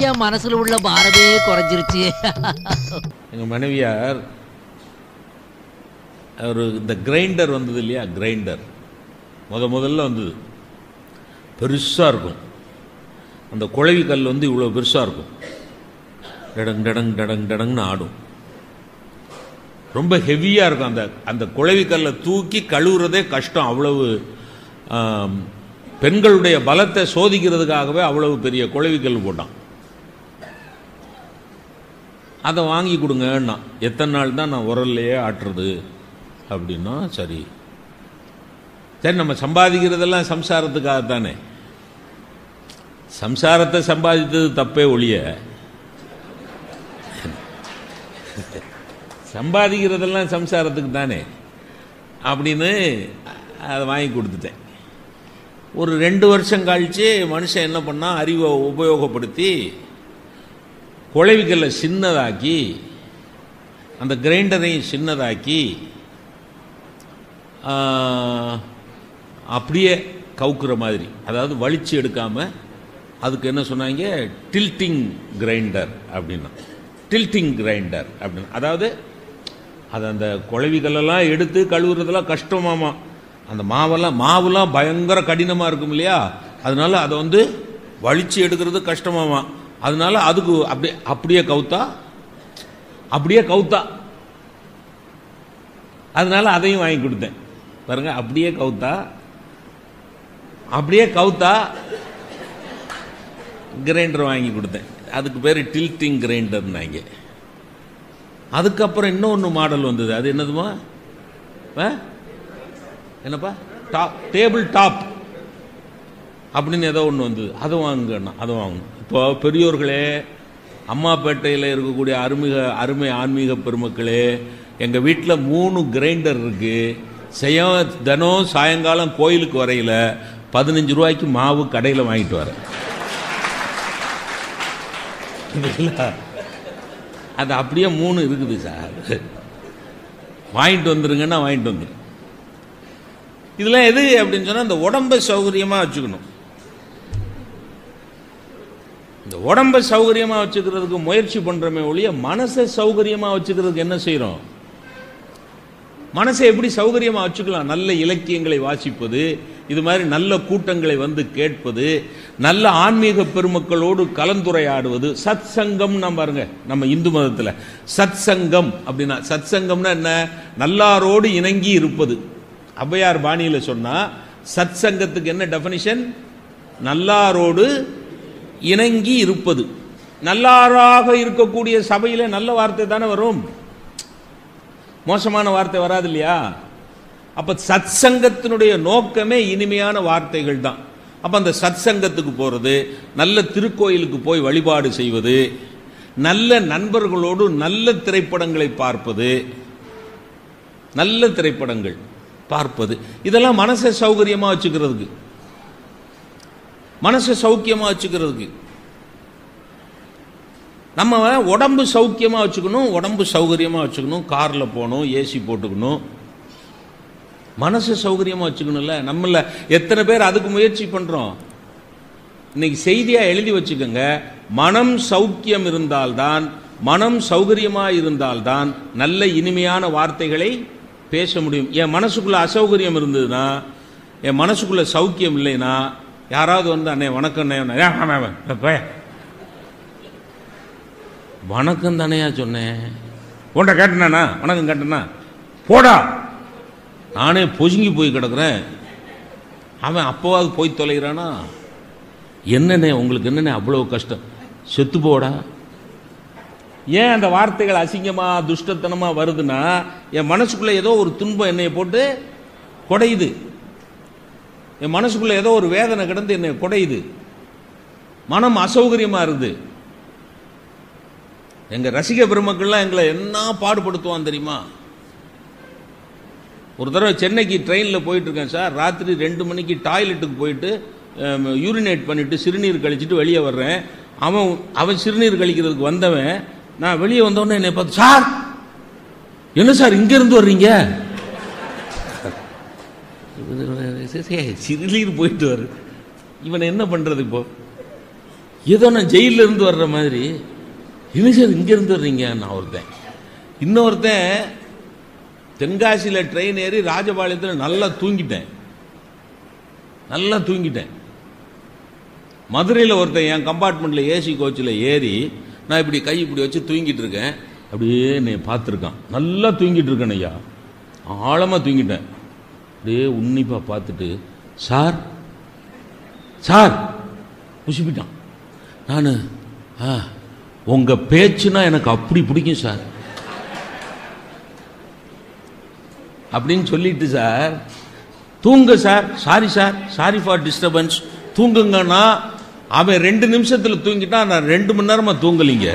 என் மனசுல உள்ள பாரமே குறைஞ்சிருச்சு. எங்க மனைவியார் ஒரு இந்த கிரைண்டர் வந்தது இல்லையா, கிரைண்டர் முதல்ல வந்தது, பெருசாக இருக்கும். அந்த குழவி கல் வந்து இவ்வளோ பெருசாக இருக்கும், டடங் டடங் டடங் டடங்னு ஆடும், ரொம்ப ஹெவியாக இருக்கும். அந்த அந்த குழவி கல்லை தூக்கி கழுவுறதே கஷ்டம். அவ்வளவு பெண்களுடைய பலத்தை சோதிக்கிறதுக்காகவே அவ்வளவு பெரிய குழவி கல் போட்டான். அதை வாங்கி கொடுங்கன்னா எத்தனை நாள் தான் நான் உரல்லையே ஆட்டுறது அப்படின்னா, சரி சரி நம்ம சம்பாதிக்கிறதெல்லாம் சம்சாரத்துக்காகத்தானே. சம்சாரத்தை சம்பாதித்தது தப்பே ஒழிய சம்பாதிக்கிறதெல்லாம் சம்சாரத்துக்கு தானே அப்படின்னு அதை வாங்கி கொடுத்துட்டேன். ஒரு 2 வருஷம் கழிச்சு மனுஷன் என்ன பண்ணா, அறிவை உபயோகப்படுத்தி குழவிக்கல்லை சின்னதாக்கி அந்த கிரைண்டரையும் சின்னதாக்கி அப்படியே கவுக்குற மாதிரி, அதாவது வலிச்சு எடுக்காமல் அதுக்கு என்ன சொன்னாங்க, டில்ட்டிங் கிரைண்டர் அப்படின்னா. டில்ட்டிங் கிரைண்டர் அப்படின்னா அதாவது அது அந்த குழவிகளெல்லாம் எடுத்து கழுவுறதெல்லாம் கஷ்டமாமா. அந்த மாவுலாம் பயங்கர கடினமாக இருக்கும் இல்லையா, அதனால அதை வந்து வலிச்சு எடுக்கிறது கஷ்டமாமா. அதனால அதுக்கு அப்படியே கவுத்தா அதனால அதையும் வாங்கி கொடுத்தேன். பாருங்க, அப்படியே கவுத்தா கிரைண்டர் வாங்கி கொடுத்தேன். அதுக்கு பேர் டில்ட்டிங் கிரைண்டர்னாங்க. அதுக்கப்புறம் இன்னொன்று மாடல் வந்தது, அது என்னதுமா, என்னப்பா, டேபிள் டாப் அப்படின்னு ஏதோ ஒன்று வந்தது, அதை வாங்கணும். இப்போ பெரியோர்களே, அம்மாப்பேட்டையில் இருக்கக்கூடிய அருமை ஆன்மீக பெருமக்களே, எங்கள் வீட்டில் 3 கிரைண்டர் இருக்கு. தினம் சாயங்காலம் கோயிலுக்கு வரையில 15 ரூபாய்க்கு மாவு கடையில் வாங்கிட்டு வரேன். அது அப்படியே 3 இருக்குது சார், வாங்கிட்டு வந்துருங்கன்னா வாங்கிட்டு வந்துரு. இதெல்லாம் எது அப்படின்னு சொன்னா, இந்த உடம்பை சௌகரியமா வச்சுக்கணும். இந்த உடம்பை சௌகரியமா வச்சுக்கிறதுக்கு முயற்சி பண்றோமே ஒழிய மனசை சௌகரியமா வச்சுக்கிறதுக்கு என்ன செய்யறோம்? மனசை எப்படி சௌகரியமா வச்சுக்கலாம்? நல்ல இலக்கியங்களை வாசிப்பது, இது மாதிரி நல்ல கூட்டங்களை வந்து கேட்பது, நல்ல ஆன்மீக பெருமக்களோடு கலந்துரையாடுவது. சத் சங்கம் பாருங்க, நம்ம இந்து மதத்தில் சத் சங்கம் அப்படின்னா, சத் சங்கம்னா என்ன? நல்லாரோடு இணங்கி இருப்பது. ஔவையார் பாணியில சொன்னா சத் சங்கத்துக்கு என்ன டெஃபினிஷன்? நல்லாரோடு இணங்கி இருப்பது. நல்லாராக இருக்கக்கூடிய சபையில நல்ல வார்த்தை தானே வரும், மோசமான வார்த்தை வராது இல்லையா? அப்ப சத் சங்கத்தினுடைய நோக்கமே இனிமையான வார்த்தைகள் தான். அப்ப அந்த சத் சங்கத்துக்கு போறது, நல்ல திருக்கோயிலுக்கு போய் வழிபாடு செய்வது, நல்ல நண்பர்களோடு நல்ல திரைப்படங்களை பார்ப்பது, நல்ல திரைப்படங்கள் பார்ப்பது, இதெல்லாம் மனசை சௌகரியமா வச்சுக்கிறதுக்கு, மனசை சௌக்கியமா வச்சுக்கிறதுக்கு. நம்ம உடம்பு சௌக்கியமா வச்சுக்கணும், உடம்பு சௌகரியமா வச்சுக்கணும், கார்ல போகணும், ஏசி போட்டுக்கணும், மனசு சௌகரியமா வச்சுக்கணும்ல. நம்மள எத்தனை பேர் அதுக்கு முயற்சி பண்றோம்? இன்னைக்கு செய்தியா எழுதி வச்சுக்கோங்க, மனம் சௌக்கியம் இருந்தால்தான், மனம் சௌகரியமா இருந்தால்தான் நல்ல இனிமையான வார்த்தைகளை பேச முடியும். என் மனசுக்குள்ள அசௌகரியம் இருந்ததுன்னா, என் மனசுக்குள்ள சௌக்கியம் இல்லைன்னா, யாராவது வந்து அண்ணே வணக்கம், வணக்கம் தானையா சொன்னேன், உன்ட கேட்டனா வணக்கம் கேட்டனா, போடா நானே பொசுங்கி போய் கிடக்குறேன், அவன் அப்போவாது போய் தொலைகிறானா? என்னண்ணே உங்களுக்கு என்னண்ணே அவ்வளவு கஷ்டம், செத்து போடா. ஏன் அந்த வார்த்தைகள் அசிங்கமா துஷ்டத்தனமா வருதுன்னா, என் மனசுக்குள்ள ஏதோ ஒரு துன்பம் என்னை போட்டு கொடையுது, என் மனசுக்குள்ள ஏதோ ஒரு வேதனை கிடந்து என்னை கொடையுது, மனம் அசௌகரியமா இருக்குது. எங்க ரசிக பெருமக்கள்லாம் எங்களை என்ன பாடுபடுத்துவான் தெரியுமா? ஒரு தடவை சென்னைக்கு ட்ரெயினில் போயிட்டு இருக்கேன் சார், ராத்திரி 2 மணிக்கு டாய்லெட்டுக்கு போயிட்டு யூரினேட் பண்ணிட்டு சிறுநீர் கழிச்சிட்டு வெளியே வர்றேன். அவன் சிறுநீர் கழிக்கிறதுக்கு வந்தவன், நான் வெளியே வந்தோடனே என்னை பார்த்து, சார் என்ன சார் இங்க இருந்து வர்றீங்க? சிறுநீர் போயிட்டு வரு, இவனை என்ன பண்றது இப்போ? ஏதோ நான் ஜெயில இருந்து வர்ற மாதிரி. இல்லை சார் இங்க இருந்து வர்றீங்க. நான் ஒருத்தன், இன்னொருத்தன் தென்காசியில் ட்ரெயின் ஏறி ராஜபாளையத்தில் நல்லா தூங்கிட்டேன். மதுரையில் ஒருத்தன் என் கம்பார்ட்மெண்ட்ல ஏசி கோச்சில் ஏறி நான் இப்படி கை இப்படி வச்சு தூங்கிட்டு இருக்கேன். அப்படியே என்னை பார்த்துருக்கான். நல்லா தூங்கிட்டு இருக்கேன் ஐயா, ஆழமாக தூங்கிட்டேன். அப்படியே உன்னிப்பா பார்த்துட்டு சார் சார் உசுப்பிட்டான். நான் உங்க பேச்சுனா எனக்கு அப்படி பிடிக்கும் சார் அப்படின்னு சொல்லிட்டு, சார் தூங்க sir, sorry sir, sorry for disturbance, தூங்குங்கன்னா அவன் 2 நிமிஷத்தில் தூங்கிட்டான். நான் 2 மணி நேரமா தூங்கலிங்க.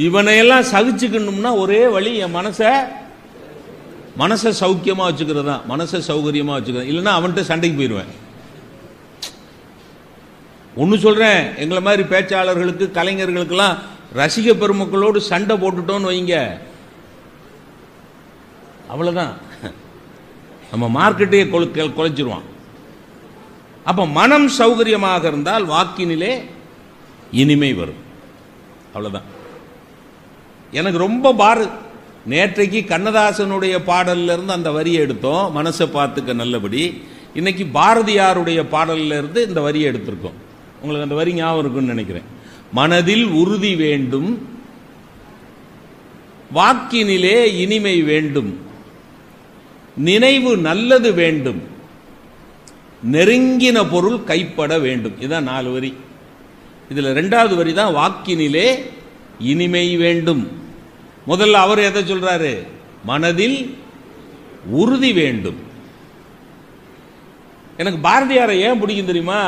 இவனையெல்லாம் சகிச்சுக்கணும்னா ஒரே வழி, என் மனசை சௌக்கியமா வச்சுக்கிறது தான், மனசை சௌகரியமா வச்சுக்கிறது. இல்லைன்னா அவன்கிட்ட சண்டைக்கு போயிடுவேன். ஒன்று சொல்றேன், எங்களை மாதிரி பேச்சாளர்களுக்கு கலைஞர்களுக்கெல்லாம் ரசிக பெருமக்களோடு சண்டை போட்டுட்டோன்னு வைங்க, அவ்வளவுதான், நம்ம மார்க்கெட்டையே குலைச்சிருவான். அப்ப மனம் சௌகரியமாக இருந்தால் வாக்கினிலே இனிமை வரும். அவ்வளவுதான். எனக்கு ரொம்ப நேற்றைக்கு கண்ணதாசனுடைய பாடல்ல இருந்து அந்த வரியை எடுத்தோம், மனசை பார்த்துக்க நல்லபடி. இன்னைக்கு பாரதியாருடைய பாடல்ல இருந்து இந்த வரியை எடுத்திருக்கோம். உங்களுக்கு அந்த வரி ஞாபகம் இருக்குன்னு நினைக்கிறேன். மனதில் உறுதி வேண்டும், வாக்கினிலே இனிமை வேண்டும், நினைவு நல்லது வேண்டும், நெருங்கின பொருள் கைப்பட வேண்டும். இதுதான் 4 வரி. இதுல 2வது வரி தான் வாக்கினிலே இனிமை வேண்டும். முதல்ல அவர் எதை சொல்றாரு? மனதில் உறுதி வேண்டும். எனக்கு பாரதியாரை ஏன் பிடிக்கும் தெரியுமா?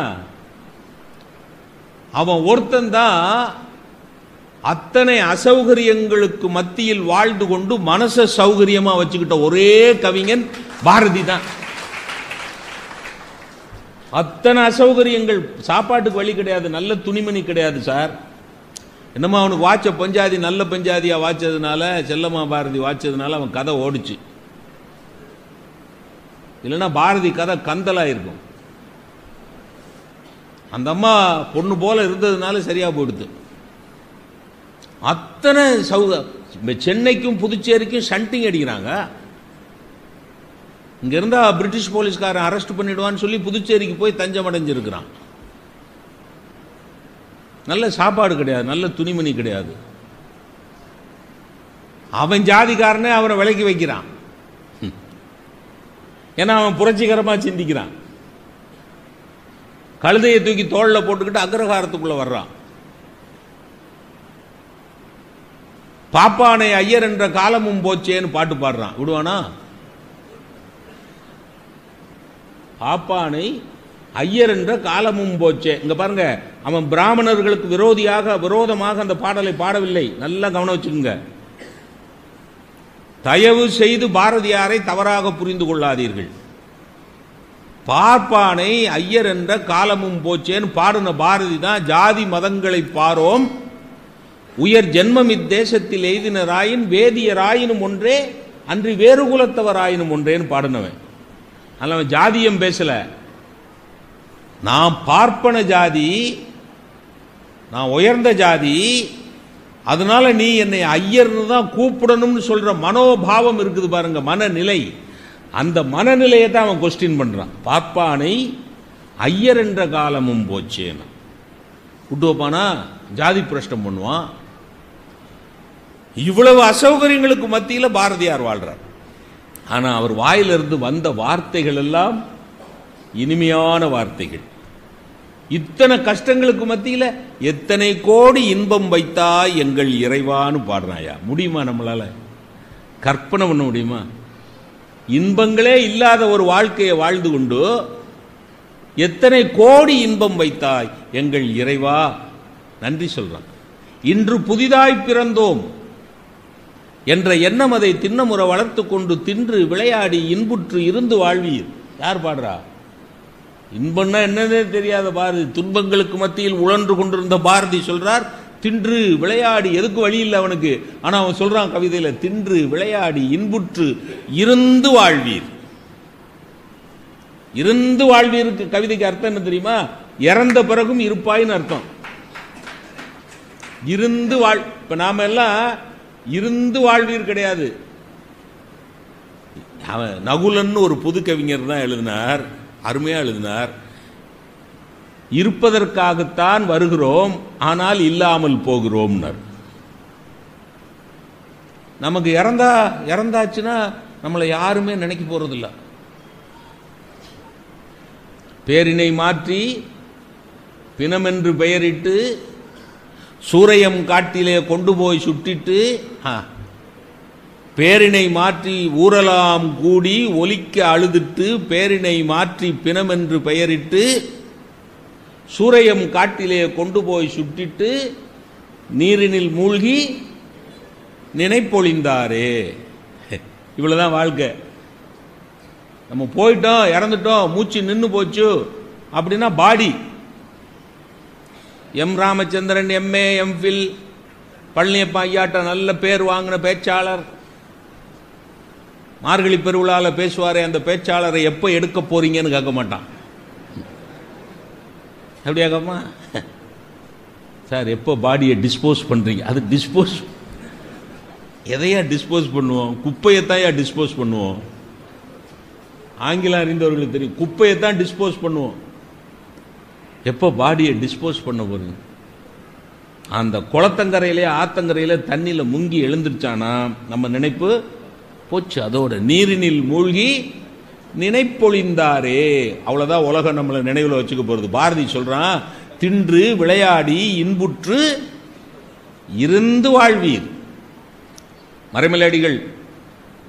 அவன் ஒருத்தன் தான் அத்தனை அசௌகரியங்களுக்கு மத்தியில் வாழ்ந்து கொண்டு மனசை சௌகரியமா வச்சுக்கிட்ட ஒரே கவிஞன் பாரதி தான். அத்தனை அசௌகரியங்கள், சாப்பாட்டுக்கு வழி கிடையாது, நல்ல துணிமணி கிடையாது சார். என்னமா அவனுக்கு வாட்ச பஞ்சாதி நல்ல பஞ்சாதியா வாச்சதுனால, செல்லம்மா பாரதி வாச்சதுனால அவன் கதை ஓடிச்சு. இல்லைன்னா பாரதி கதை கந்தலா இருக்கும். அந்த அம்மா பொண்ணு போல இருந்ததுனால சரியா போயிடுது. அத்தனை சென்னைக்கும் புதுச்சேரிக்கும் ஷண்டிங் அடிக்கிறாங்க. இங்க இருந்தா பிரிட்டிஷ் போலீஸ்காரன் அரெஸ்ட் பண்ணிடுவான்னு சொல்லி புதுச்சேரிக்கு போய் தஞ்சம் அடைஞ்சிருக்கிறான். நல்ல சாப்பாடு கிடையாது, நல்ல துணிமணி கிடையாது. அவன் ஜாதிக்காரனே அவனை விலைக்கு வைக்கிறான். ஏன்னா அவன் புரட்சிகரமா சிந்திக்கிறான். கழுதையை தூக்கி தோள்ல போட்டுக்கிட்டு அக்ரஹாரத்துக்குள்ள வர்றான். பாப்பானை ஐயர் என்ற காலமும் போச்சேன்னு பாட்டு பாடுறான். விடுவானா? பாப்பானை ஐயர் என்ற காலமும் போச்சே. இங்க பாருங்க, அவன் பிராமணர்களுக்கு விரோதமாக அந்த பாடலை பாடவில்லை. நல்லா கவனம் வச்சுக்கோங்க. தயவு செய்து பாரதியாரை தவறாக புரிந்து கொள்ளாதீர்கள். பார்ப்பானை ஐயர் என்ற காலமும் போச்சேன்னு பாடின பாரதி தான் ஜாதி மதங்களை பாரோம், உயர் ஜென்மம் இத்தேசத்தில் எய்தினராயின் வேதியராயினும் ஒன்றே அன்றி வேறு குலத்தவராயினும் ஒன்றேன்னு பாடினவன். அவன் ஜாதியம் பேசல. நான் பார்ப்பன ஜாதி, நான் உயர்ந்த ஜாதி, அதனால நீ என்னை ஐயர்னு தான் கூப்பிடணும்னு சொல்ற மனோபாவம் இருக்குது பாருங்க, மனநிலை. அந்த மனநிலையை தான் அவன் கொஸ்டின் பண்றான். பார்ப்பானை ஐயர் என்ற காலமும் போச்சேன்னு விட்டு வைப்பானா? ஜாதி பிரஷ்டம் பண்ணுவான். இவ்வளவு அசௌகரியங்களுக்கு மத்தியில் பாரதியார் வாழ்றார். ஆனா அவர் வாயிலிருந்து வந்த வார்த்தைகள் எல்லாம் இனிமையான வார்த்தைகள். இத்தனை கஷ்டங்களுக்கு மத்தியில எத்தனை கோடி இன்பம் வைத்தாய் எங்கள் இறைவான்னு பாடுறாயா. முடியுமா? நம்மளால கற்பனை பண்ண முடியுமா? இன்பங்களே இல்லாத ஒரு வாழ்க்கையை வாழ்ந்து கொண்டு எத்தனை கோடி இன்பம் வைத்தாய் எங்கள் இறைவா, நன்றி சொல்றான். இன்று புதிதாய் பிறந்தோம் என்ற எண்ணம் அதை திண்ணமுறை வளர்த்து கொண்டு தின்று விளையாடி இன்புற்று இருந்து வாழ்வீர். யார் பாடுறா? இன்பம்னா என்னன்னே தெரியாத பாரதி, துன்பங்களுக்கு மத்தியில் உழன்று கொண்டிருந்த பாரதி சொல்றார் தின்று விளையாடி. எதுக்கு வழி இல்லை அவனுக்கு, ஆனா அவன் சொல்றான் கவிதையில, தின்று விளையாடி இன்புற்று இருந்து வாழ்வீர். இருந்து வாழ்வீருக்கு கவிதைக்கு அர்த்தம் என்ன தெரியுமா? இறந்த பிறகும் இருப்பாயின்னு அர்த்தம். இருந்து இப்ப நாம எல்லாம் இருந்து வாழ்வீர் கிடையாது. நகுலன்னு ஒரு புது கவிஞர் தான் எழுதினார், அருமையா எழுதினார். இருப்பதற்காகத்தான் வருகிறோம், ஆனால் இல்லாமல் போகிறோம். நமக்கு இறந்தாச்சுன்னா நம்மளை யாருமே நினைக்க போறதில்லை. பேரினை மாற்றி பிணமென்று பெயரிட்டு சூரையம் காட்டிலே கொண்டு போய் சுட்டிட்டு, பேரினை மாற்றி ஊரலாம் கூடி ஒலிக்க அழுதிட்டு பேரினை மாற்றி பிணமென்று பெயரிட்டு சூரையம் காட்டிலே கொண்டு போய் சுட்டிட்டு நீரினில் மூழ்கி நினைப்பொழிந்தாரே. இவ்வளவுதான் வாழ்க்கை. நம்ம போயிட்டோம், இறந்துட்டோம், மூச்சு நின்று போச்சு அப்படின்னா body. M Ramachandran MA MPhil Palaniappa ஐயாட்ட நல்ல பேர் வாங்கின பேச்சாளர். மார்கழி பெருவிழால பேசுவாரே, அந்த பேச்சாளரை எப்ப எடுக்க போறீங்கன்னு கேட்க மாட்டான். அப்படியா கேட்பான்? சார் எப்போ பாடியை டிஸ்போஸ் பண்றீங்க? அது டிஸ்போஸ் எதையா டிஸ்போஸ் பண்ணுவோம்? குப்பையத்தான் டிஸ்போஸ் பண்ணுவோம். ஆங்கிலம் அறிந்தவர்களுக்கு தெரியும், குப்பையத்தான் டிஸ்போஸ் பண்ணுவோம். எப்போ பாடியை டிஸ்போஸ் பண்ண போறீங்க? அந்த குளத்தங்கரையிலே ஆத்தங்கரையில தண்ணியில முங்கி எழுந்திருச்சானா நம்ம நினைப்பு போச்சு. அதோட நீரினில் மூழ்கி நினைப்பொழிந்தாரே. அவ்வளவுதான் உலகம் நம்மளை நினைவுல வச்சுக்க போறது. பாரதி சொல்றான், தின்று விளையாடி இன்புற்று இருந்து வாழ்வீர். மறைமலையடிகள்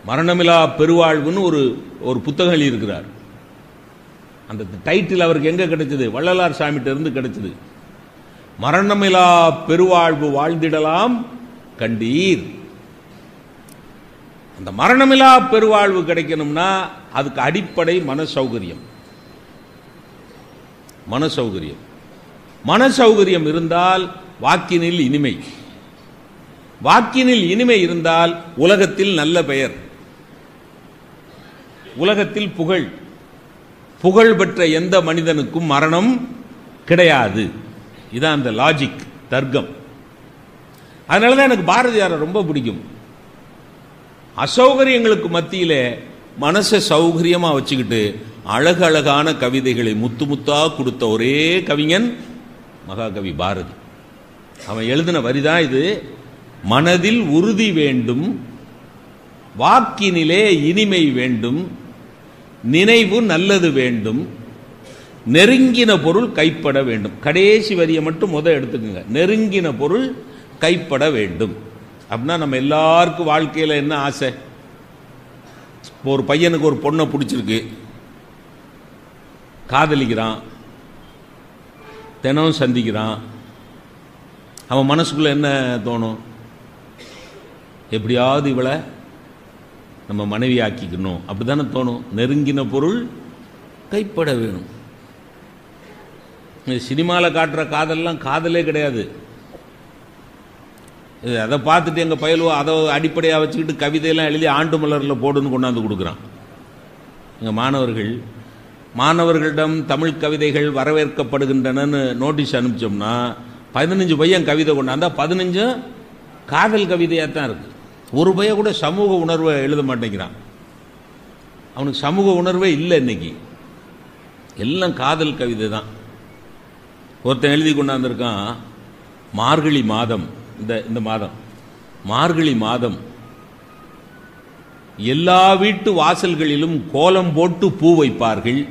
மரணமிலா பெருவாழ்வுன்னு ஒரு புத்தகம் எழுதியிருக்கிறார். அந்த டைட்டில் அவருக்கு எங்க கிடைச்சது? வள்ளலார் சாமிகிட்ட இருந்து கிடைச்சது. மரணமிலா பெருவாழ்வு வாழ்ந்திடலாம் கண்டீர். அந்த மரணமிலா பெருவாழ்வு கிடைக்கணும்னா அதுக்கு அடிப்படை மனசௌகரியம். மனசௌகரியம் மனசௌகரியம் இருந்தால் வாக்கினில் இனிமை, வாக்கினில் இனிமை இருந்தால் உலகத்தில் நல்ல பெயர், உலகத்தில் புகழ். புகழ் பெற்ற எந்த மனிதனுக்கும் மரணம் கிடையாது. இதான் அந்த லாஜிக், தர்க்கம். அதனாலதான் எனக்கு பாரதியாரை ரொம்ப பிடிக்கும். அசௌகரியங்களுக்கு மத்தியிலே மனசை சௌகரியமா வச்சுக்கிட்டு அழகழகான கவிதைகளை முத்து முத்தா கொடுத்த ஒரே கவிஞன் மகாகவி பாரதி. அவன் எழுதின வரிதான் இது. மனதில் உறுதி வேண்டும், வாக்கினிலே இனிமை வேண்டும், நினைவு நல்லது வேண்டும், நெருங்கின பொருள் கைப்பட வேண்டும். கடைசி வரியை மட்டும் எடுத்துக்குங்க. நெருங்கின பொருள் கைப்பட வேண்டும். அப்படின்னா நம்ம எல்லாருக்கும் வாழ்க்கையில என்ன ஆசை? இப்போ ஒரு பையனுக்கு ஒரு பொண்ணை பிடிச்சிருக்கு, காதலிக்கிறான், தினம் சந்திக்கிறான். அவன் மனசுக்குள்ள என்ன தோணும்? எப்படியாவது இவளை நம்ம மனைவி ஆக்கிக்கணும், அப்படித்தானே தோணும். நெருங்கின பொருள் கைப்பட வேணும். சினிமாவில் காட்டுற காதல்லாம் காதலே கிடையாது. அதை பார்த்துட்டு எங்கள் பயலுவோ அதை அடிப்படையாக வச்சுக்கிட்டு கவிதையெல்லாம் எழுதி ஆண்டு மலரில் போடுன்னு கொண்டாந்து கொடுக்குறான். எங்கள் மாணவர்களிடம் தமிழ் கவிதைகள் வரவேற்கப்படுகின்றனன்னு நோட்டீஸ் அனுப்பிச்சோம்னா 15 பையன் கவிதை கொண்டாந்தா 15 காதல் கவிதையாக தான் இருக்கு. ஒரு பையன் கூட சமூக உணர்வை எழுத மாட்டேங்கிறான். அவனுக்கு சமூக உணர்வே இல்லை. இன்னைக்கு எல்லாம் காதல் கவிதை தான். ஒருத்தன் எழுதி கொண்டாந்துருக்கான், மார்கழி மாதம், இந்த மாதம் மார்கழி மாதம் எல்லா வீட்டு வாசல்களிலும் கோலம் போட்டு பூ வைப்பார்கள்.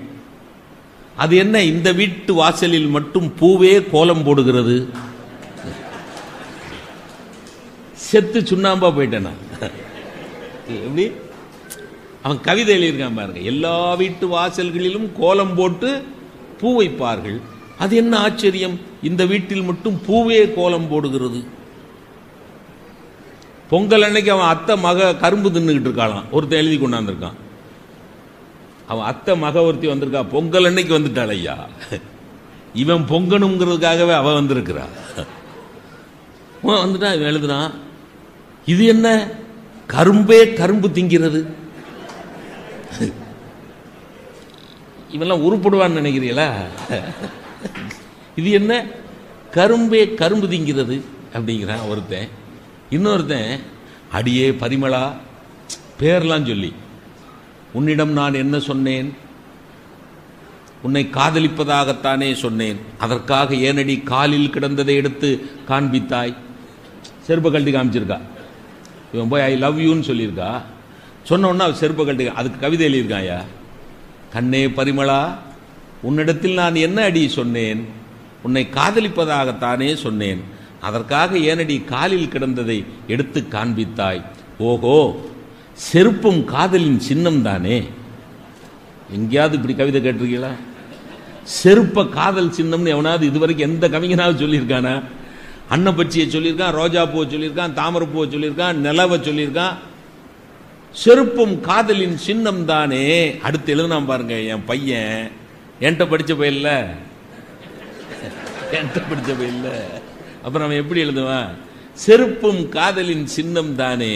அது என்ன, இந்த வீட்டு வாசலில் மட்டும் பூவே கோலம் போடுகிறது? செத்து சுண்ணாம்பா போயிட்டேன். எப்படி அவன் கவிதை எழுதியிருக்கான் பாருங்க. எல்லா வீட்டு வாசல்களிலும் கோலம் போட்டு பூ வைப்பார்கள். அது என்ன ஆச்சரியம், இந்த வீட்டில் மட்டும் பூவே கோலம் போடுகிறது? பொங்கல் அன்னைக்கு அவன் அத்தை மக கரும்பு தின்னுகிட்டு இருக்காளாம். ஒருத்தன் எழுதி கொண்டாந்துருக்கான். அவன் அத்தை மக ஒருத்தி வந்திருக்கா, பொங்கல் அன்னைக்கு வந்துட்டாள் ஐயா. இவன் பொங்கணுங்கிறதுக்காகவே அவன் வந்திருக்கிறா. வந்துட்டான். இவன் எழுதுறான், இது என்ன, கரும்பே கரும்பு திங்கிறது. இவெல்லாம் உருப்படுவான்னு நினைக்கிறீங்களா? இது என்ன கரும்பே கரும்பு திங்கிறது அப்படிங்கிறான் ஒருத்தன். இன்னொருத்தன் அடியே பரிமளா பேர்லாம் சொல்லி, உன்னிடம் நான் என்ன சொன்னேன், உன்னை காதலிப்பதாகத்தானே சொன்னேன், அதற்காக ஏனடி காலில் கிடந்ததை எடுத்து காண்பித்தாய். செருப்பை கழட்டி காமிச்சிருக்கா. இவன் போய் ஐ லவ் யூன்னு சொல்லியிருக்கா. சொன்ன உடனே செருப்பை கழட்டி அதுக்கு கவிதை எழுதியிருக்காயா. கண்ணே பரிமளா உன்னிடத்தில் நான் என்ன அடி சொன்னேன், உன்னை காதலிப்பதாகத்தானே சொன்னேன், அதற்காக ஏனடி காலில் கிடந்ததை எடுத்து காண்பித்தாய். ஓஹோ செருப்பும் காதலின் சின்னம் தானே. எங்கேயாவது இப்படி கவிதை கேட்டிருக்கீங்களா? செருப்ப காதல் சின்னம்னு எவனாவது இதுவரைக்கும் எந்த கவிஞனாவது சொல்லியிருக்கானா? அன்னப்பச்சியை சொல்லியிருக்கான், ரோஜா பூவை சொல்லியிருக்கான், தாமரை பூவை சொல்லியிருக்கான், நிலவை சொல்லியிருக்கான். செருப்பும் காதலின் சின்னம் தானே. அடுத்து எழுதுனா பாருங்க, என் பையன் என்கிட்ட படிச்ச பையன்ல, என்கிட்ட படிச்ச பையன்ல. அப்புறம் அவன் எப்படி எழுதுவான்? செருப்பும் காதலின் சின்னம் தானே,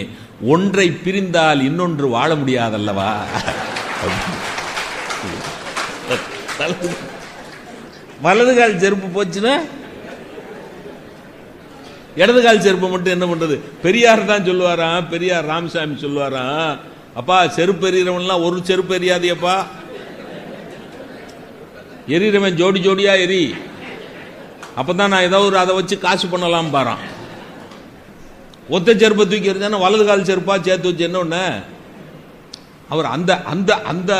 ஒன்றை பிரிந்தால் இன்னொன்று வாழ முடியாதல்லவா. வலது கால் செருப்பு போச்சுன்னா இடது கால் செருப்பு மட்டும் என்ன பண்றது? பெரியார் தான் சொல்லுவாராம், பெரியார் ராமசாமி சொல்லுவாராம், அப்பா செருப்பு எறிகிறவன்லாம் ஒரு செருப்பு எரியாதியப்பா, எரிகிறவன் ஜோடி ஜோடியா எரி, அப்பதான் நான் ஏதாவது அதை வச்சு காசு பண்ணலாம் பாரான். ஒத்த செருப்பை தூக்கி எறிஞ்சானா வலது கால் செருப்பா சேர்த்து வச்சு என்ன ஒண்ணு? அவர் அந்த அந்த அந்த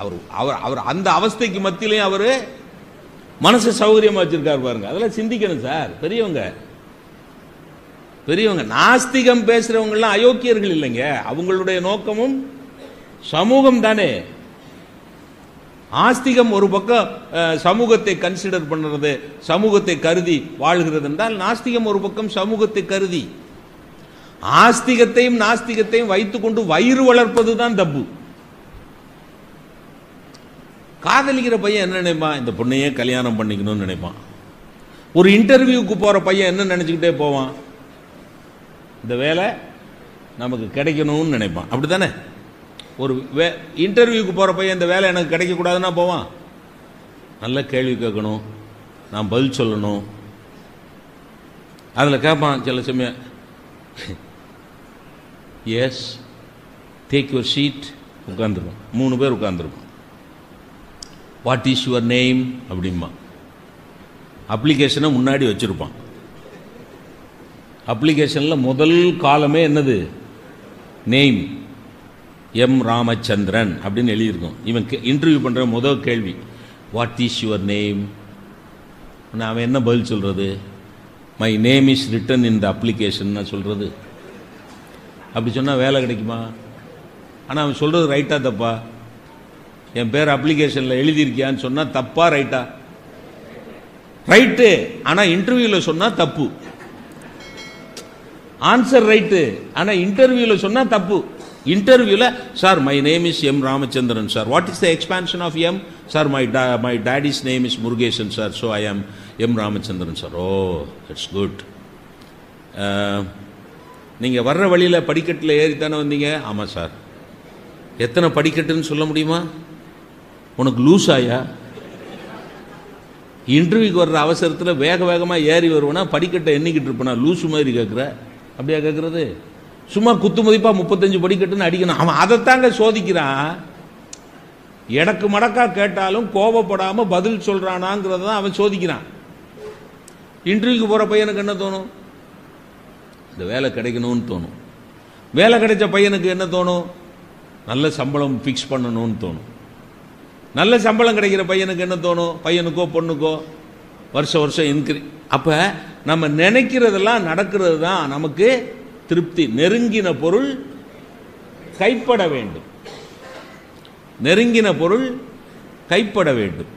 அவர் அவர் அவர் அந்த அவஸ்தைக்கு மத்தியிலையும் அவரு மனசு சௌகரியமா வச்சிருக்காரு பாருங்க. அதெல்லாம் சிந்திக்கணும் சார். பெரியவங்க பெரியவங்க நாஸ்திகம் பேசுறவங்க எல்லாம் அயோக்கியர்கள் இல்லைங்க. அவங்களுடைய நோக்கமும் சமூகம் தானே. ஆஸ்திகம் ஒரு பக்கம் சமூகத்தை கன்சிடர் பண்றது, சமூகத்தை கருதி வாழ்கிறது என்றால், நாஸ்திகம் ஒரு பக்கம் சமூகத்தை கருதி, ஆஸ்திகத்தையும் நாஸ்திகத்தையும் வைத்துக் கொண்டு வயிறு வளர்ப்பது தான் தப்பு. காதலிக்கிற பையன் என்ன நினைப்பான்? இந்த பொண்ணையே கல்யாணம் பண்ணிக்கணும்னு நினைப்பான். ஒரு இன்டர்வியூக்கு போற பையன் என்ன நினைச்சுக்கிட்டே போவான்? இந்த வேலை நமக்கு கிடைக்கணும்னு நினைப்பான். அப்படித்தானே? ஒரு இன்டர்வியூக்கு போற பையன் இந்த வேலை எனக்கு கிடைக்க கூடாதுன்னா போவான். நல்ல கேள்வி கேட்கணும், நான் பதில் சொல்லணும். அதுல கேட்பான் சில சமயம், எஸ் டேக் யுவர் சீட், உட்கார்ந்துருவோம். 3 பேர் உட்கார்ந்துருப்போம். வாட் இஸ் யுவர் நேம் அப்படிமா. அப்ளிகேஷனை முன்னாடி வச்சிருப்பான். அப்ளிகேஷன்ல முதல் காலமே என்னது? நேம். எம் ராமச்சந்திரன் அப்படின்னு எழுதியிருக்கோம். இவன் இன்டர்வியூ பண்ற முதல் கேள்வி வாட் இஸ் யுவர் நேம். அவன் என்ன பதில் சொல்றது? My name is written in the application சொல்றது. அப்படி சொன்னா வேலை கிடைக்குமா? ஆனா அவன் சொல்றது ரைட்டா தப்பா? என் பேர் அப்ளிகேஷன்ல எழுதியிருக்கியான்னு சொன்னா தப்பா ரைட்டா? ரைட்டு. ஆனா இன்டர்வியூல சொன்னா தப்பு. ஆன்சர் ரைட்டு, ஆனா இன்டர்வியூல சொன்னா தப்பு. இன்டர்வியூல sir my name is M Ramachandran sir, what is the expansion of M sir, my daddy's name is Murugesan sir, so I am M Ramachandran sir. Oh it's good. நீங்க வர்ற வழியில படிக்கட்டில் ஏறித்தானே வந்தீங்க? ஆமா சார். எத்தனை படிக்கட்டுன்னு சொல்ல முடியுமா? உனக்கு லூஸ் ஆயா? இன்டர்வியூக்கு வர்ற அவசரத்தில் வேக வேகமாக ஏறி வருவனா படிக்கட்டை எண்ணிக்கிட்டு இருப்பனா? லூசு மாதிரி கேட்குற? அப்படியா கேட்கறது? சும்மா குத்து மதிப்பா 35 படிக்கட்டுன்னு அடிக்கணும். அவன் அதைத்தாங்க சோதிக்கிறான். எடக்கு மடக்கா கேட்டாலும் கோபப்படாம பதில் சொல்றானாங்கிறத தான் அவன் சோதிக்கிறான். இன்டர்வியூக்கு போற பையனுக்கு என்ன தோணும்? இந்த வேலை கிடைக்கணும்னு தோணும். வேலை கிடைச்ச பையனுக்கு என்ன தோணும்? நல்ல சம்பளம் ஃபிக்ஸ் பண்ணணும்னு தோணும். நல்ல சம்பளம் கிடைக்கிற பையனுக்கு என்ன தோணும்? பையனுக்கோ பொண்ணுக்கோ வருஷம் இன்க்ரீ. அப்ப நம்ம நினைக்கிறதெல்லாம் நடக்கிறது தான் நமக்கு திருப்தி. நெருங்கின பொருள் கைப்பட வேண்டும். நெருங்கின பொருள் கைப்பட வேண்டும்.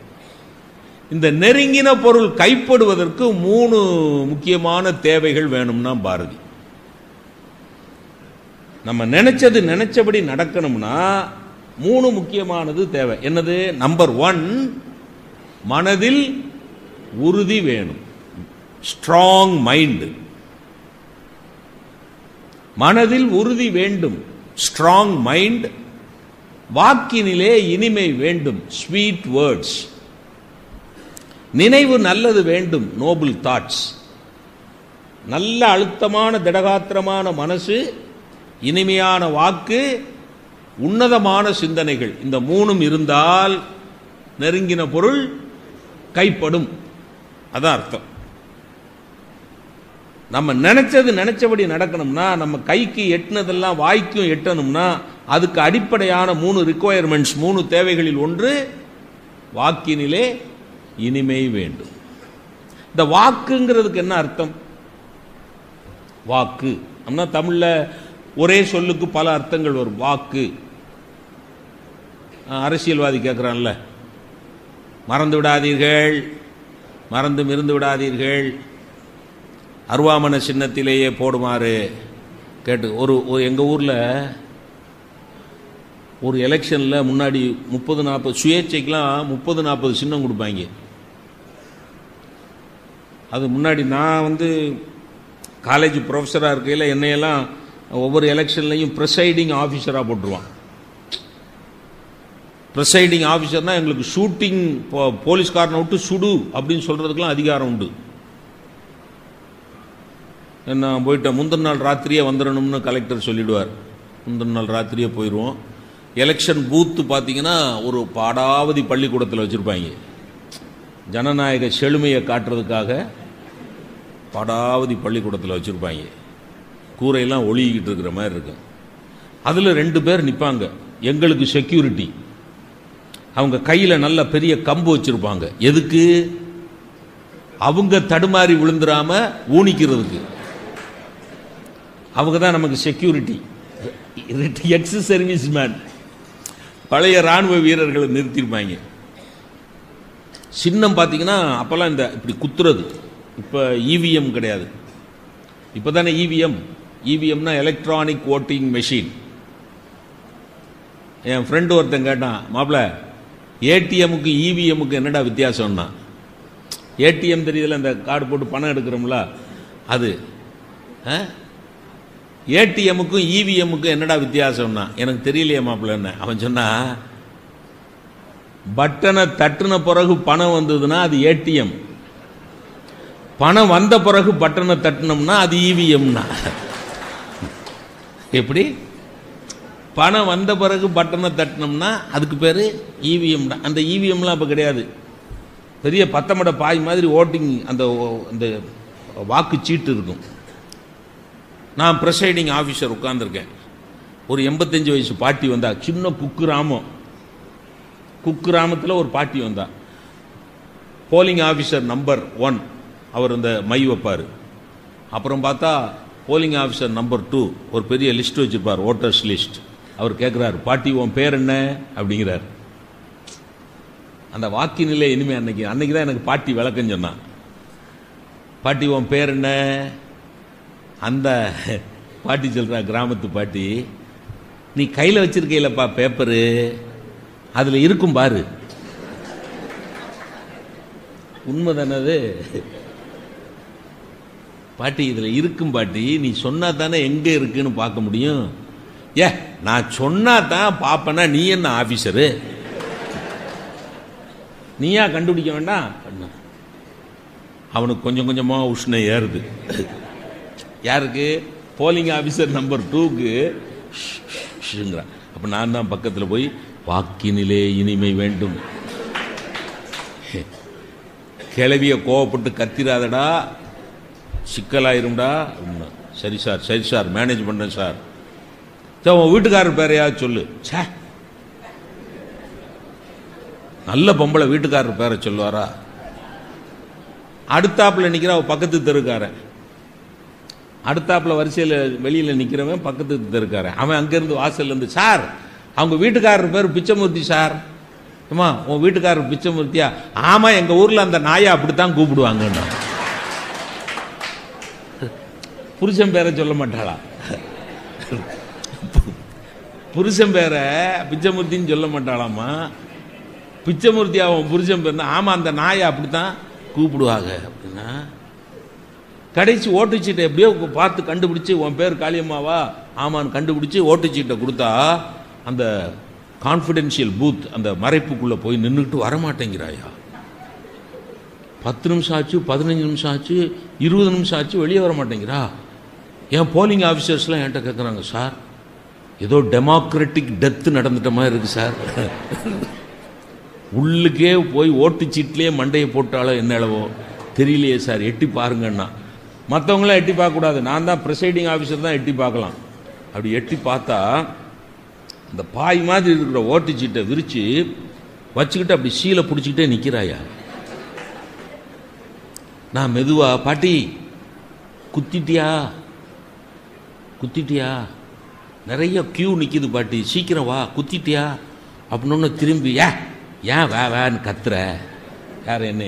இந்த நெருங்கின பொருள் கைப்படுவதற்கு 3 முக்கியமான தேவைகள் வேணும்னா பாரதி. நம்ம நினைச்சபடி நடக்கணும்னா 3 முக்கியமானது தேவை. என்னது? நம்பர் 1, மனதில் உறுதி வேணும். Strong mind. மனதில் உறுதி வேண்டும். Strong mind. வாக்கினிலே இனிமை வேண்டும், ஸ்வீட் வேர்ட்ஸ். நினைவு நல்லது வேண்டும், நோபல் தாட்ஸ். நல்ல அழுத்தமான திடகாத்திரமான மனசு, இனிமையான வாக்கு, உன்னதமான சிந்தனைகள், இந்த மூணும் இருந்தால் நெருங்கின பொருள் கைப்படும். அதான் அர்த்தம். நம்ம நினைச்சபடி நடக்கணும்னா, நம்ம கைக்கு எட்டினதெல்லாம் வாய்க்கும் எட்டணும்னா, அதுக்கு அடிப்படையான 3 ரிக்வயர்மெண்ட்ஸ், 3 தேவைகளில் ஒன்று வாக்கினிலே இனிமை வேண்டும். இந்த வாக்குங்கிறதுக்கு என்ன அர்த்தம்? வாக்கு அப்படின்னா தமிழ்ல ஒரே சொல்லுக்கு பல அர்த்தங்கள் வரும். வாக்கு, அரசியல்வாதி கேட்கிறான்ல, மறந்து விடாதீர்கள், மறந்தும் இருந்து விடாதீர்கள், அருவாமன சின்னத்திலேயே போடுமாறு கேட்டு. ஒரு எங்கள் ஊரில் ஒரு எலெக்ஷனில் முன்னாடி 30-40 சுயேட்சைக்கெலாம் 30-40 சின்னம் கொடுப்பாங்க. அது முன்னாடி நான் காலேஜ் ப்ரொஃபஸராக இருக்கையில் என்னையெல்லாம் ஒவ்வொரு எலெக்ஷன்லையும் ப்ரிசைடிங் ஆஃபீஸராக போட்டுருவான். ப்ரிசைடிங் ஆஃபீஸர்னால் எங்களுக்கு ஷூட்டிங், போலீஸ்காரனை விட்டு சுடு அப்படின்னு சொல்கிறதுக்கெலாம் அதிகாரம் உண்டு. நான் போயிட்டேன், முந்தின நாள் ராத்திரியே வந்துடணும்னு கலெக்டர் சொல்லிவிடுவார். முந்தின நாள் ராத்திரியே போயிடுவோம். எலெக்ஷன் பூத்து பார்த்தீங்கன்னா ஒரு பாடாவதி பள்ளிக்கூடத்தில் வச்சுருப்பாங்க. ஜனநாயக செழுமையை காட்டுறதுக்காக பாடாவதி பள்ளிக்கூடத்தில் வச்சுருப்பாங்க. கூரையெல்லாம் ஒளிக்கிட்டு இருக்கிற மாதிரி இருக்கும். அதில் 2 பேர் நிற்பாங்க, எங்களுக்கு செக்யூரிட்டி. அவங்க கையில் நல்ல பெரிய கம்பு வச்சுருப்பாங்க. எதுக்கு? அவங்க தடுமாறி விழுந்துடாம ஊனிக்கிறதுக்கு. அவங்க தான் நமக்கு செக்யூரிட்டி. எக்ஸ் சர்வீஸ் மேன், பழைய ராணுவ வீரர்களை நிறுத்திருப்பாங்க. சின்னம் பார்த்தீங்கன்னா அப்போல்லாம் இந்த இப்படி குத்துறது. இப்போ இவிஎம் கிடையாது, இப்போ தானே இவிஎம். இவிஎம்னா எலக்ட்ரானிக் ஓட்டிங் மெஷின். என் ஃப்ரெண்டு ஒருத்தன் கேட்டான், மாப்பிள்ள ஏடிஎம்முக்கு இவிஎம்முக்கு என்னடா வித்தியாசம்னா, ஏடிஎம் தெரியுதுல, இந்த கார்டு போட்டு பணம் எடுக்கிறோம்ல, அது ஏடிஎம்முக்கும் இவிஎம்முக்கும் என்னடா வித்தியாசம்னா, எனக்கு தெரியலையே மாப்பிள்ளன்னு. அவன் சொன்னா, பட்டனை தட்டுன பிறகு பணம் வந்ததுன்னா அது ஏடிஎம், பணம் வந்த பிறகு பட்டனை தட்டினோம்னா அது இவிஎம்னா. எப்படி? பணம் வந்த பிறகு பட்டனை தட்டினோம்னா அதுக்கு பேர் இவிஎம். அந்த இவிஎம்லாம் இப்போ கிடையாது. பெரிய பத்தமட பாய் மாதிரி ஓட்டிங் அந்த வாக்கு சீட்டு இருக்கும். நான் ப்ரிசைடிங் ஆஃபீஸர் உட்கார்ந்துருக்கேன். ஒரு 85 வயசு பாட்டி வந்தா, சின்ன குக்கிராமத்தில் ஒரு பாட்டி வந்தா. போலிங் ஆஃபீஸர் நம்பர் 1 அவர் இந்த மை வைப்பார். அப்புறம் பார்த்தா போலிங் ஆஃபீஸர் நம்பர் 2 ஒரு பெரிய லிஸ்ட் வச்சுருப்பார், ஓட்டர்ஸ் லிஸ்ட். அவர் கேட்குறாரு, பாட்டி உன் பேர் என்ன அப்படிங்கிறார். அந்த வாக்கினிலே இனிமே அன்னைக்கு தான் எனக்கு பாட்டி விளக்கம் சொன்னான். பாட்டி உன் பேர் என்ன? அந்த பாட்டி சொல்கிறா, கிராமத்து பாட்டி, நீ கையில் வச்சிருக்கீங்களப்பா பேப்பரு, அதில் இருக்கும் பாரு. உண்மைதானது பாட்டி? இதில் இருக்கும் பாட்டி, நீ சொன்னா தானே எங்கே இருக்குன்னு பார்க்க முடியும். நான் சொன்னா தான் பார்ப்பேனா? நீ என்ன ஆஃபீஸரு? நீயா கண்டுபிடிக்க வேண்டாம். அவனுக்கு கொஞ்சம் கொஞ்சமாக உஷ்ணம் ஏறுது. யாருக்கு? போலிங் ஆஃபீஸர் நம்பர் 2க்கு. அப்போ நான் தான் பக்கத்தில் போய், வாக்கினிலே இனிமை வேண்டும், கிளவிய கோவப்பட்டு கத்திராதடா, சிக்கலாயிரும்டா. சரி சார், சரி சார், மேனேஜ் பண்ணுறேன் சார். உன் வீட்டுக்காரர் பேரையா சொல்லு. சே, நல்ல பொம்பளை வீட்டுக்காரர் பேரை சொல்லுவாரா? அடுத்தாப்புல நிற்கிற பக்கத்து தெருக்காரன், அடுத்தாப்புல வரிசையில் வெளியில் நிற்கிறவன் பக்கத்து தெருக்காரன். அவன் அங்கேருந்து வாசல்லேருந்து, சார் அவங்க வீட்டுக்காரர் பேர் பிச்சைமூர்த்தி சார். ஆமா, உன் வீட்டுக்காரர் பிச்சைமூர்த்தியா? ஆமா, எங்கள் ஊரில் அந்த நாயை அப்படித்தான் கூப்பிடுவாங்கன்னு. புருஷன் பேரை சொல்ல மாட்டாளா? புருஷன் பேரை பிச்சைமூர்த்தின்னு சொல்ல மாட்டாளாமா. பிச்சைமூர்த்தி அவன் புருஷன் பேர். ஆமா, அந்த நாயை அப்படித்தான் கூப்பிடுவாங்க அப்படின்னா. கடைசி ஓட்டுச்சீட்டை எப்படியோ பார்த்து கண்டுபிடிச்சு, உன் பேர் காளியம்மாவா? ஆமான்னு கண்டுபிடிச்சு ஓட்டுச்சீட்டை கொடுத்தா, அந்த கான்ஃபிடென்ஷியல் பூத், அந்த மறைப்புக்குள்ளே போய் நின்றுட்டு வரமாட்டேங்கிறாயா. 10 நிமிஷம் ஆச்சு, 15 நிமிஷம் ஆச்சு, 20 நிமிஷம் ஆச்சு, வெளியே வர மாட்டேங்கிறா. என் போலிங் ஆஃபீஸர்ஸ்லாம் என்கிட்ட கேட்குறாங்க, சார் ஏதோ டெமோக்ராட்டிக் டெத்து நடந்துட்ட மாதிரி இருக்குது சார், உள்ளுக்கே போய் ஓட்டுச்சீட்லேயே மண்டையை போட்டாலோ என்னளவோ தெரியலையே சார், எட்டி பாருங்கன்னா. மற்றவங்களாம் எட்டி பார்க்கக்கூடாது, நான் தான் ப்ரிசைடிங் ஆஃபீஸர் தான் எட்டி பார்க்கலாம். அப்படி எட்டி பார்த்தா அந்த பாய் மாதிரி இருக்கிற ஓட்டுச்சீட்டை விரித்து வச்சுக்கிட்டு அப்படி சீலை பிடிச்சிக்கிட்டே நிற்கிறாயா. நான் மெதுவா, பாட்டி குத்திட்டியா குத்திட்டியா, நிறைய கியூ நிற்கிது பாட்டி, சீக்கிரம் வா, குத்திட்டியா அப்படின்னு திரும்பி, ஏன் வேன்னு கத்துற, யார் என்ன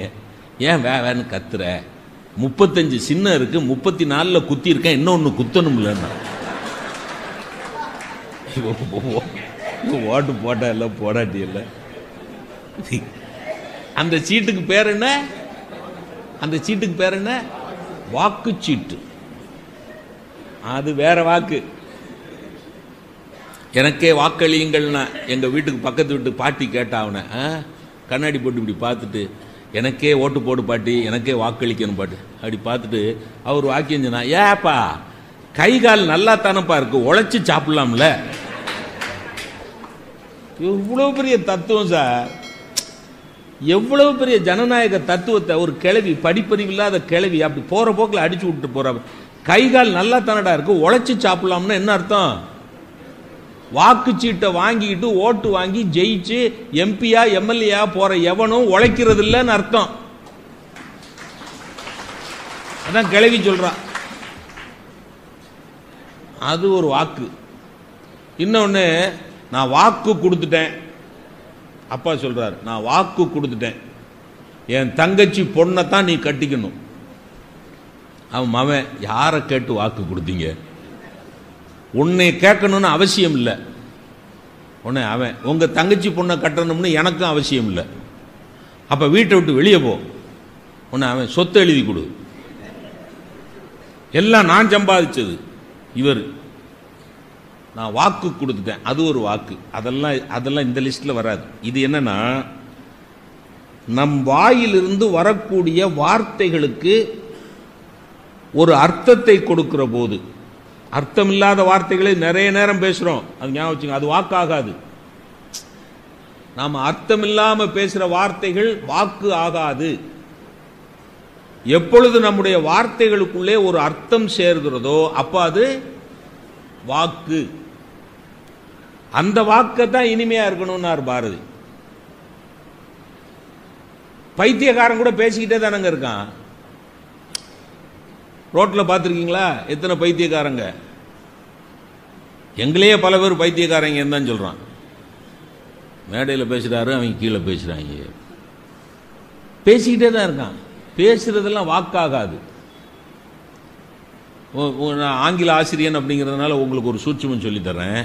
ஏன் வேன்னு கத்துற, 35 சின்ன இருக்கு, 34 குத்தி இருக்கேன், இன்னொன்று குத்தணும் இல்லைன்னா. ஓட்டு போட்டா இல்லை, போடாட்டி இல்லை. அந்த சீட்டுக்கு பேர் என்ன, அந்த சீட்டுக்கு பேர் என்ன, வாக்குச்சீட்டு. அது வேற வாக்கு. எனக்கே வாக்களியுங்கள்னா எங்க வீட்டுக்கு பக்கத்து வீட்டு பாட்டி கேட்டா, அவனை கண்ணாடி போட்டு இப்படி பார்த்துட்டு, எனக்கே ஓட்டு போடு பாட்டி, எனக்கே வாக்களிக்கணும் பாட்டு. அப்படி பார்த்துட்டு அவர் வாக்கியம் சொன்னா, ஏப்பா கை கால் நல்லா தானப்பா இருக்கு, உழைச்சி சாப்பிடலாம்ல. இவ்வளவு பெரிய தத்துவம் சார், எவ்வளவு பெரிய ஜனநாயக தத்துவத்தை ஒரு கிழவி, படிப்பறிவு இல்லாத கிழவி அப்படி போற போக்கில் அடிச்சு விட்டு போற. கை கால் நல்லா தானடா இருக்கு, உழைச்சி சாப்பிடலாம்னு என்ன அர்த்தம்? வாக்குச்சீட்டை வாங்கிட்டு ஓட்டு வாங்கி ஜெயிச்சு எம்பியா எம்எல்ஏயா போற எவனும் உழைக்கிறது இல்லைன்னு அர்த்தம். அதான் கிழவி சொல்றான். அது ஒரு வாக்கு. இன்னொன்னு, நான் வாக்கு கொடுத்துட்டேன், அப்பா சொல்றாரு, நான் வாக்கு கொடுத்துட்டேன், என் தங்கச்சி பொண்ணை தான் நீ கட்டிக்கணும். அவன் மவன், யாரை கேட்டு வாக்கு கொடுத்தீங்க, உன்னை கேட்கணும்னு அவசியம் இல்லை. உன்னை அவன், உங்க தங்கச்சி பொண்ணை கட்டணும்னு எனக்கும் அவசியம் இல்லை. அப்ப வீட்டை விட்டு வெளியே போ. உன்னை அவன் சொத்தை எழுதி கொடு, எல்லாம் நான் சம்பாதிச்சது. இவர், நான் வாக்கு கொடுத்துட்டேன், அது ஒரு வாக்கு. அதெல்லாம் இந்த லிஸ்ட்ல வராது. இது என்னன்னா, நம் வாயிலிருந்து வரக்கூடிய வார்த்தைகளுக்கு ஒரு அர்த்தத்தை கொடுக்கிற போது, அர்த்தமில்லாத வார்த்தைகளை நிறைய நேரம் பேசுறோம், அது ஞாபகம் வச்சுங்க, அது வாக்காகாது. நாம அர்த்தமில்லாம பேசுற வார்த்தைகள் வாக்கு ஆகாது. எப்பொழுது நம்முடைய வார்த்தைகளுக்குள்ளே ஒரு அர்த்தம் சேர்கிறதோ அப்ப அது வாக்கு. அந்த வாக்கை தான் இனிமையா இருக்கணும்னார் பாரதி. பைத்தியக்காரன் கூட பேசிக்கிட்டே தானங்க இருக்கான். ரோட்ல பார்த்துருக்கீங்களா எத்தனை பைத்தியக்காரங்க? எங்களையே பல பேர் பைத்தியக்காரங்க தான் சொல்றான். மேடையில் பேசுறாரு, அவங்க கீழே பேசுறாங்க, பேசிக்கிட்டே தான் இருக்கான். பேசுறதெல்லாம் வாக்காகாது. ஆங்கில ஆசிரியன் அப்படிங்கிறதுனால உங்களுக்கு ஒரு சூட்சுமம் சொல்லி தர்றேன்.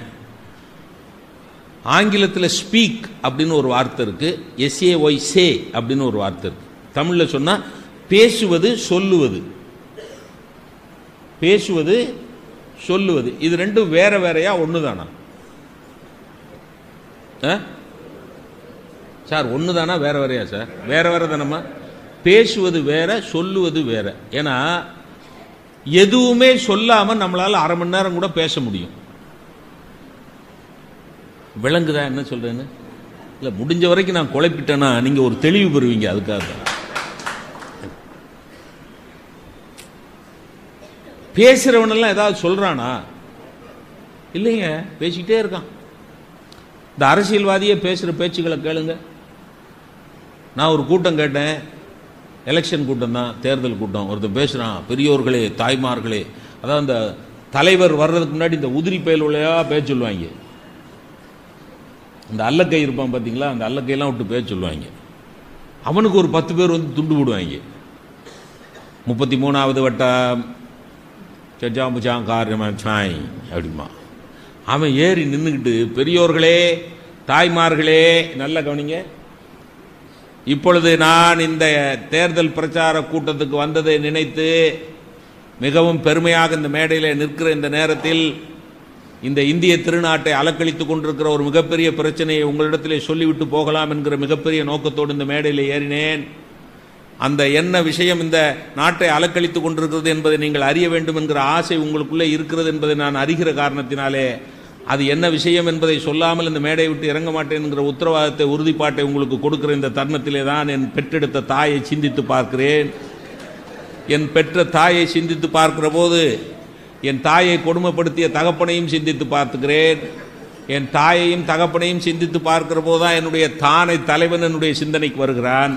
ஆங்கிலத்தில் ஸ்பீக் அப்படின்னு ஒரு வார்த்தை இருக்கு, SAY சே அப்படின்னு ஒரு வார்த்தை இருக்கு. தமிழ்ல சொன்னா பேசுவது சொல்லுவது, பேசுவது சொல்லுவது. இது ரெண்டும் வேற வேறையா ஒண்ணுதானா சார்? ஒண்ணுதானா வேற வேறையா சார்? வேற வேற தானம்மா. பேசுவது வேற, சொல்லுவது வேற. ஏன்னா எதுவுமே சொல்லாம நம்மளால அரை மணி நேரம் கூட பேச முடியும். விளங்குதா என்ன சொல்றேன்னு? இல்ல, முடிஞ்ச வரைக்கும் நான் குழப்பிட்டேன்னா நீங்க ஒரு தெளிவு பெறுவீங்க, அதுக்காக தான். பேசுறவனெல்லாம் ஏதாவது சொல்றானா? இல்லைங்க, பேசிக்கிட்டே இருக்கான். இந்த அரசியல்வாதியே பேசுற பேச்சுக்களை கேளுங்க. நான் ஒரு கூட்டம் கேட்டேன், எலெக்ஷன் கூட்டம் தான், தேர்தல் கூட்டம். ஒருத்தர் பேசுறான், பெரியோர்களே தாய்மார்களே, அதாவது இந்த தலைவர் வர்றதுக்கு முன்னாடி இந்த உதிரி பயலுலையா பேச சொல்லுவாங்க. இந்த அல்லக்கை இருப்பான் பார்த்தீங்களா, அந்த அல்லக்கையெல்லாம் விட்டு பேச சொல்லுவாங்க. அவனுக்கு ஒரு 10 பேர் வந்து துண்டு போடுவாங்க. 33வது வட்டம் காரியமாய் அப்படிமா. அவன் ஏறி நின்றுக்கிட்டு, பெரியோர்களே தாய்மார்களே, நல்ல கவனிங்க, இப்பொழுது நான் இந்த தேர்தல் பிரச்சார கூட்டத்துக்கு வந்ததை நினைத்து மிகவும் பெருமையாக இந்த மேடையில் நிற்கிற இந்த நேரத்தில் இந்த இந்திய திருநாட்டை அலக்களித்துக் கொண்டிருக்கிற ஒரு மிகப்பெரிய பிரச்சனையை உங்களிடத்திலே சொல்லிவிட்டு போகலாம் என்கிற மிகப்பெரிய நோக்கத்தோடு இந்த மேடையில் ஏறினேன். அந்த என்ன விஷயம் இந்த நாட்டை அலக்களித்துக் கொண்டிருக்கிறது என்பதை நீங்கள் அறிய வேண்டும் என்கிற ஆசை உங்களுக்குள்ளே இருக்கிறது என்பதை நான் அறிகிற காரணத்தினாலே அது என்ன விஷயம் என்பதை சொல்லாமல் இந்த மேடையை விட்டு இறங்க மாட்டேன் என்கிற உத்தரவாதத்தை, உறுதிப்பாட்டை உங்களுக்கு கொடுக்கிற இந்த தருணத்திலே தான் என் பெற்றெடுத்த தாயை சிந்தித்து பார்க்கிறேன். என் பெற்ற தாயை சிந்தித்து பார்க்கிற போது என் தாயை கொடுமைப்படுத்திய தகப்பனையும் சிந்தித்து பார்த்துக்கிறேன். என் தாயையும் தகப்பனையும் சிந்தித்து பார்க்கிற போதுதான் என்னுடைய தானை தலைவன் என்னுடைய சிந்தனைக்கு வருகிறான்.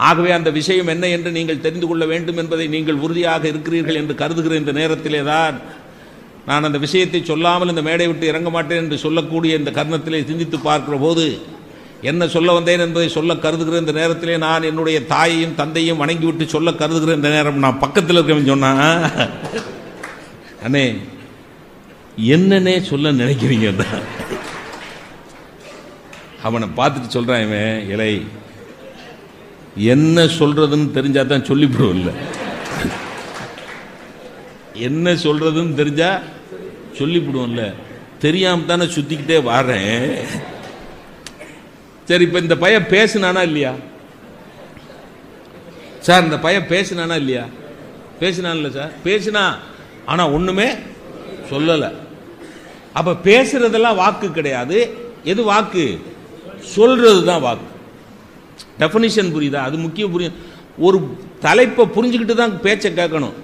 ஆகவே அந்த விஷயம் என்ன என்று நீங்கள் தெரிந்து கொள்ள வேண்டும் என்பதை நீங்கள் உறுதியாக இருக்கிறீர்கள் என்று கருதுகிற இந்த நேரத்திலே தான் நான் அந்த விஷயத்தை சொல்லாமல் இந்த மேடை விட்டு இறங்க மாட்டேன் என்று சொல்லக்கூடிய இந்த கர்ணத்திலே சிந்தித்து பார்க்கிற போது என்ன சொல்ல வந்தேன் என்பதை சொல்ல கருதுகிற இந்த நேரத்திலே நான் என்னுடைய தாயையும் தந்தையும் வணங்கிவிட்டு சொல்ல கருதுகிற இந்த நேரம் நான் பக்கத்தில் இருக்கவன் சொன்னா, அண்ணே என்னன்னே சொல்ல நினைக்கிறீங்க? அவனை பார்த்துட்டு சொல்றான், இவன் இலை என்ன சொல்றதுன்னு தெரிஞ்சா தான் சொல்லிவிடுவோம். இல்லை என்ன சொல்றதுன்னு தெரிஞ்சா சொல்லிவிடுவோம்ல, தெரியாம தானே சுத்திக்கிட்டே வர்றேன். சரி, இப்ப இந்த பையன் பேசினானா இல்லையா சார்? இந்த பையன் பேசினானா இல்லையா? பேசினான்ல சார், பேசினா. ஆனா ஒண்ணுமே சொல்லல. அப்ப பேசுறதெல்லாம் வாக்கு கிடையாது. எது வாக்கு? சொல்றது தான் வாக்கு. டெஃபினிஷன் புரியுதா? அது முக்கியம். புரியும். ஒரு தலைப்பை புரிஞ்சுக்கிட்டு தான் பேச்சை கேட்கணும்.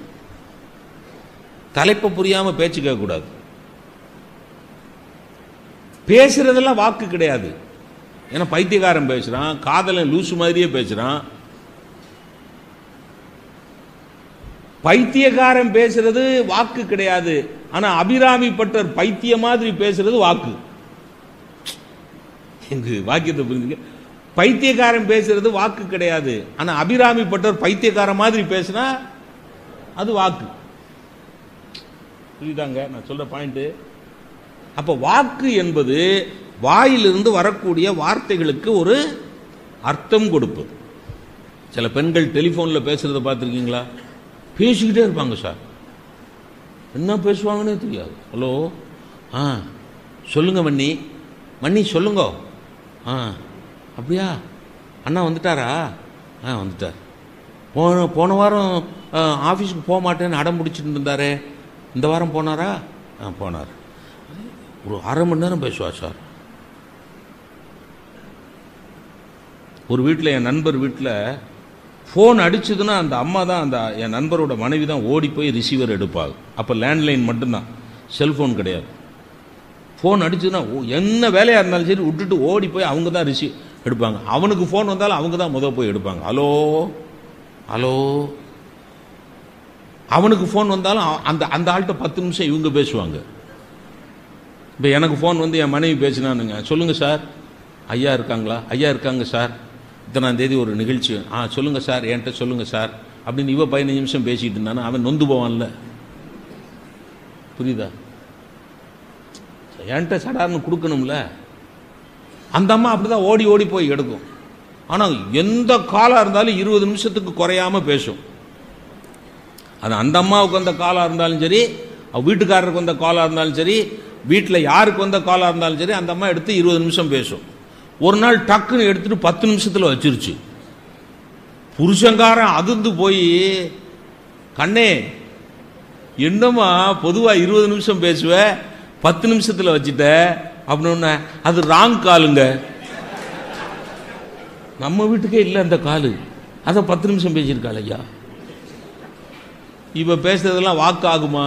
தலைப்பை புரியாம பேச்சு கேட்கக்கூடாது. பேசுறதெல்லாம் வாக்கு கிடையாது. ஏன்னா பைத்தியக்காரன் பேசுறான், காதலன் லூசு மாதிரியே பேசுறான். பைத்தியக்காரன் பேசுறது வாக்கு கிடையாது. ஆனா அபிராமி பட்டர் பைத்திய மாதிரி பேசுறது வாக்கு. எங்க வாக்கியத்தை புரிஞ்சுக்க. பைத்தியக்காரன் பேசுறது வாக்கு கிடையாது. ஆனா அபிராமி பட்டர் பைத்தியக்கார மாதிரி பேசினா அது வாக்கு. புரியுதாங்க நான் சொல்ற பாயிண்ட்? அப்ப வாக்கு என்பது வாயிலிருந்து வரக்கூடிய வார்த்தைகளுக்கு ஒரு அர்த்தம் கொடுப்பது. சில பெண்கள் டெலிபோன்ல பேசுறத பார்த்துருக்கீங்களா? பேசிக்கிட்டே இருப்பாங்க சார், என்ன பேசுவாங்கன்னே தெரியாது. ஹலோ, சொல்லுங்க மன்னி, மன்னி சொல்லுங்க. அப்படியா, அண்ணா வந்துட்டாரா? வந்துட்டார். போன வாரம் ஆஃபீஸுக்கு போக மாட்டேன்னு அடம் பிடிச்சிட்டு இருந்தாரு, இந்த வாரம் போனாரா? போனார். ஒரு அரை மணி நேரம் பேசுவார் சார். ஒரு வீட்டில், என் நண்பர் வீட்டில் ஃபோன் அடிச்சதுன்னா அந்த அம்மா தான், அந்த என் நண்பரோட மனைவி தான் ஓடி போய் ரிசீவர் எடுப்பாங்க. அப்போ லேண்ட்லைன் மட்டும்தான், செல்ஃபோன் கிடையாது. ஃபோன் அடிச்சதுன்னா என்ன வேலையாக இருந்தாலும் சரி விட்டுட்டு ஓடி போய் அவங்க தான் ரிசீவ் எடுப்பாங்க. அவனுக்கு ஃபோன் வந்தாலும் அவங்க தான் முதல் போய் எடுப்பாங்க. Hello hello. அவனுக்கு ஃபோன் வந்தாலும் அந்த அந்த ஆள்கிட்ட 10 நிமிஷம் இவங்க பேசுவாங்க. இப்போ எனக்கு ஃபோன் வந்து என் மனைவி பேசினானுங்க, சொல்லுங்க சார், ஐயா இருக்காங்களா? ஐயா இருக்காங்க சார், இத்தனாம் தேதி ஒரு நிகழ்ச்சி. சொல்லுங்க சார், என்கிட்ட சொல்லுங்க சார் அப்படின்னு இவ 15 நிமிஷம் பேசிட்டு இருந்தானா அவன் நொந்து போவான்ல. புரியுதா? என்கிட்ட சடார்னு கொடுக்கணும்ல. அந்த அம்மா அப்படிதான் ஓடி ஓடி போய் எடுக்கும். ஆனால் எந்த காலாக இருந்தாலும் 20 நிமிஷத்துக்கு குறையாம பேசும். அது அந்த அம்மாவுக்கு வந்த காலாக இருந்தாலும் சரி, வீட்டுக்காரருக்கு வந்த காலாக இருந்தாலும் சரி, வீட்டில் யாருக்கு வந்த காலாக இருந்தாலும் சரி, அந்த அம்மா எடுத்து 20 நிமிஷம் பேசும். ஒரு நாள் டக்குன்னு எடுத்துட்டு 10 நிமிஷத்தில் வச்சிருச்சு. புருஷங்காரன் அதிர்ந்து போய், கண்ணே என்னம்மா பொதுவாக 20 நிமிஷம் பேசுவ, 10 நிமிஷத்தில் வச்சுட்ட அப்படின்னு. அது ராங் காலுங்க, நம்ம வீட்டுக்கே இல்லை அந்த காலு, அதை 10 நிமிஷம் பேசியிருக்காள். ஐயா, இவ பேசுறதெல்லாம் வாக்கு ஆகுமா?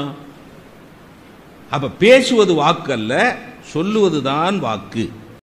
அப்ப பேசுவது வாக்கு அல்ல, சொல்லுவதுதான் வாக்கு.